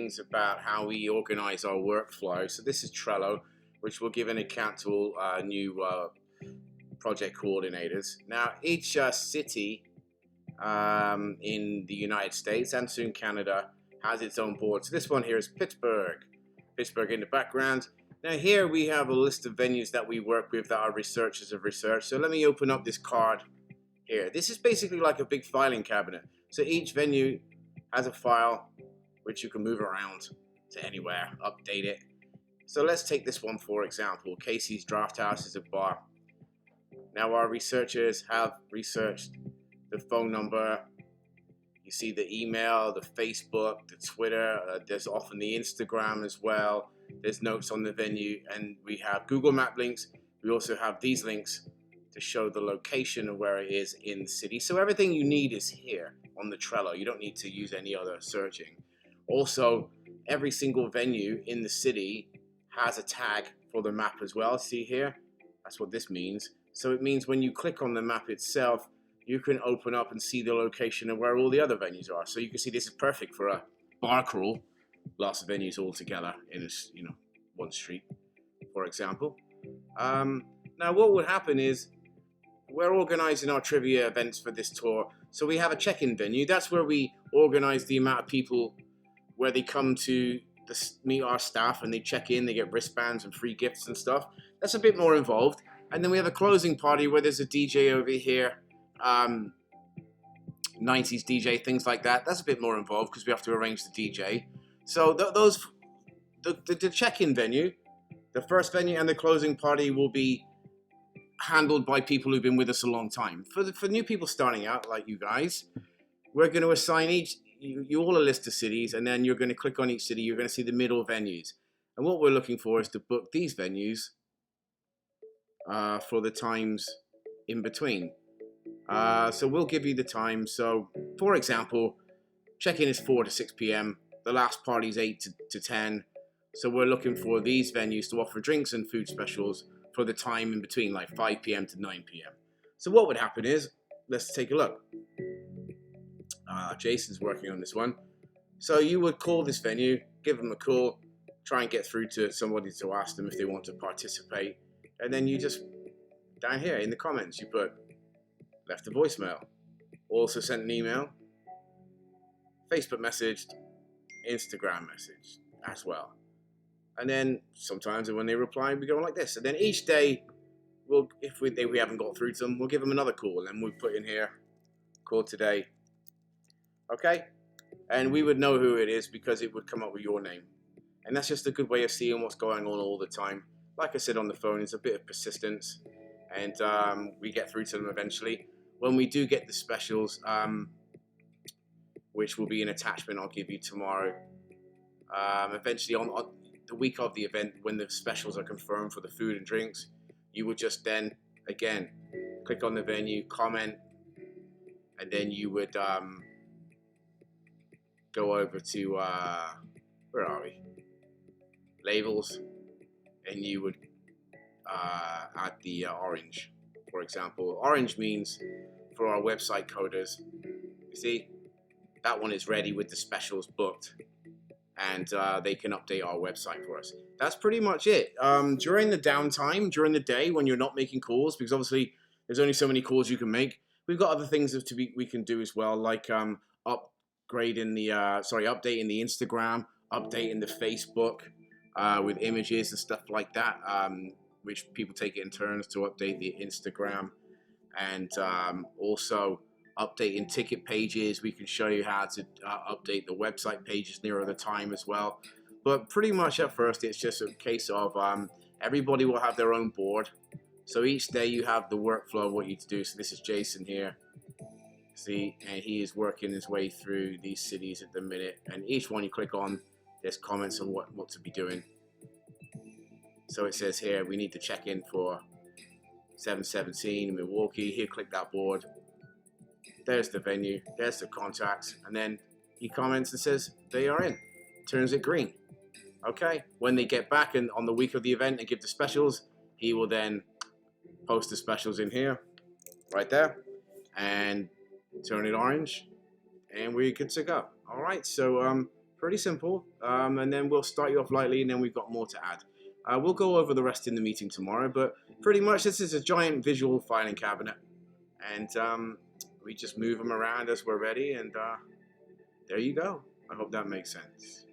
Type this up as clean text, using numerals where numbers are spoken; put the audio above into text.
things about how we organize our workflow. So this is Trello, which will give an account to all new project coordinators. Now, each city in the United States and soon Canada has its own board. So this one here is Pittsburgh. Pittsburgh in the background. Now here we have a list of venues that we work with that our researchers have researched. So let me open up this card here. This is basically like a big filing cabinet. So each venue has a file which you can move around to anywhere, update it. So let's take this one for example. Casey's Draft House is a bar. Now our researchers have researched the phone number. You see the email, the Facebook, the Twitter. There's often the Instagram as well. There's notes on the venue, and we have Google Map links. We also have these links to show the location of where it is in the city. So everything you need is here on the Trello. You don't need to use any other searching. Also, every single venue in the city has a tag for the map as well. See here? That's what this means. So it means when you click on the map itself, you can open up and see the location of where all the other venues are. So you can see this is perfect for a bar crawl. Lots of venues all together in one street, for example. Now what would happen is we're organizing our trivia events for this tour. So we have a check-in venue. That's where we organize the amount of people where they come to meet our staff and they check in, they get wristbands and free gifts and stuff. That's a bit more involved. And then we have a closing party where there's a DJ over here. 90s DJ, things like that. That's a bit more involved because we have to arrange the DJ. So the check-in venue, the first venue and the closing party will be handled by people who've been with us a long time. For new people starting out like you guys, we're going to assign you all a list of cities, and then you're going to click on each city. You're going to see the middle venues. And what we're looking for is to book these venues for the times in between. So we'll give you the time. So, for example, check-in is 4 to 6 p.m. The last party is 8 to 10. So we're looking for these venues to offer drinks and food specials for the time in between, like 5 p.m. to 9 p.m. So what would happen is, let's take a look. Jason's working on this one. So you would call this venue, give them a call, try and get through to somebody to ask them if they want to participate. And then you just, down here in the comments, you put, left a voicemail, also sent an email, Facebook messaged, Instagram message as well. And then sometimes when they reply, we go like this. And then each day, if we haven't got through to them, we'll give them another call. And then we'll put in here, call today. Okay? And we would know who it is because it would come up with your name. And that's just a good way of seeing what's going on all the time. Like I said on the phone, it's a bit of persistence. And we get through to them eventually. When we do get the specials, which will be an attachment I'll give you tomorrow, eventually on the week of the event, when the specials are confirmed for the food and drinks, you would just then, again, click on the venue, comment, and then you would go over to, where are we? Labels, and you would add the orange. For example, orange means for our website coders. You see, that one is ready with the specials booked, and they can update our website for us. That's pretty much it. During the downtime, during the day when you're not making calls, because obviously there's only so many calls you can make, we've got other things we can do as well, like updating the Instagram, updating the Facebook with images and stuff like that. Which people take it in turns to update the Instagram, and also updating ticket pages. We can show you how to update the website pages nearer the time as well. But pretty much at first, it's just a case of everybody will have their own board. So each day you have the workflow of what you need to do. So this is Jason here. See, and he is working his way through these cities at the minute. And each one you click on, there's comments on what to be doing. So it says here, we need to check in for 717 in Milwaukee. Here, click that board. There's the venue. There's the contacts. And then he comments and says, they are in. Turns it green. Okay. When they get back and on the week of the event and give the specials, he will then post the specials in here, right there, and turn it orange. And we're good to go. All right. So Pretty simple. And then we'll start you off lightly, and then we've got more to add. We'll go over the rest in the meeting tomorrow, but pretty much this is a giant visual filing cabinet, and we just move them around as we're ready, and there you go. I hope that makes sense.